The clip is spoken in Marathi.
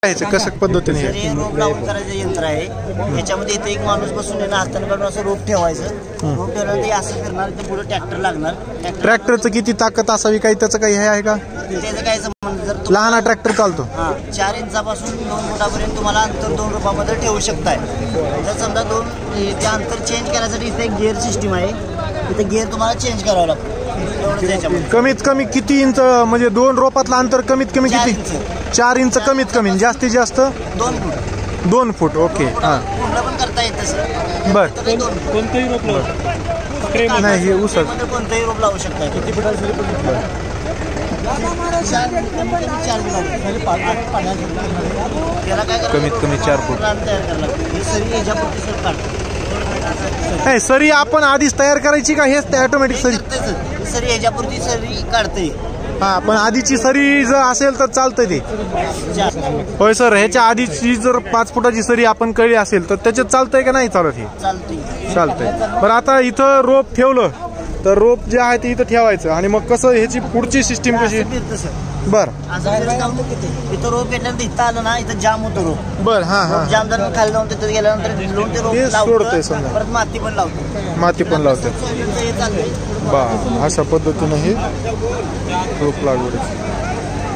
ह्याचं कसं पद्धतीने तर हे रोप लावून करायचं यंत्र आहे. ह्याच्यामध्ये इथे एक माणूस बसून आहे ना, हाताने काढून असं रोप ठेवायचं. रोप ठेवल्यावर ते असं फिरणार, ते पुढे ट्रॅक्टर लागणार. ट्रॅक्टरचं किती ताकद असावी काही त्याचं काही हे आहे का? त्याचं काय संबंध, जर लहान ट्रॅक्टर चालतो 4 इंचापासून 2 फुटापर्यंत तुम्हाला अंतर 2 रोपामध्ये ठेवू शकताय. जर समजा ते अंतर चेंज करण्यासाठी इथे एक गिअर सिस्टीम आहे. इथे गिअर तुम्हाला चेंज करावं लागतं. कमीत कमी किती इंच म्हणजे 2 रोपातलं अंतर कमीत कमी किती? 4 इंच कमीत कमी, जास्तीत जास्त 2 फूट. 2 फूट. ओके. हां पण करता येत तसं. बर. कोणतेही रोप लावू नाही हे उसळ कोणतेही रोप लावू शकता. किती फुटाचं कमीत कमी 4 फूट. तयार करायला लागतं. सरी ह्याच्यापुरती सर काढतो. नाही सरी आपण आधीच तयार करायची का हेच ऑटोमॅटिक सरी? सरी ह्याच्यापुरती सरी काढते. हा पण आधीची सरी जर असेल तर चालतंय ते. होय सर, ह्याच्या आधीची जर 5 फुटाची सरी आपण कळली असेल तर त्याच्यात चालतंय का नाही चालत? हे चालतंय. बरं आता इथं रोप ठेवलं तर रोप जे आहे ते इथं ठेवायचं आणि मग कसं ह्याची पुढची सिस्टीम कशी? बर इथं रोप घेतल्यानंतर इथं आलं ना, इथं जाम होतो रोप. बर. हा हा जाम जर खाली जाऊन तिथं गेल्यानंतर लोन ते रोप सोडतोय. परत माती पण लावतो. माती पण लावते. बा अशा पद्धतीनं हे रोप लागवड.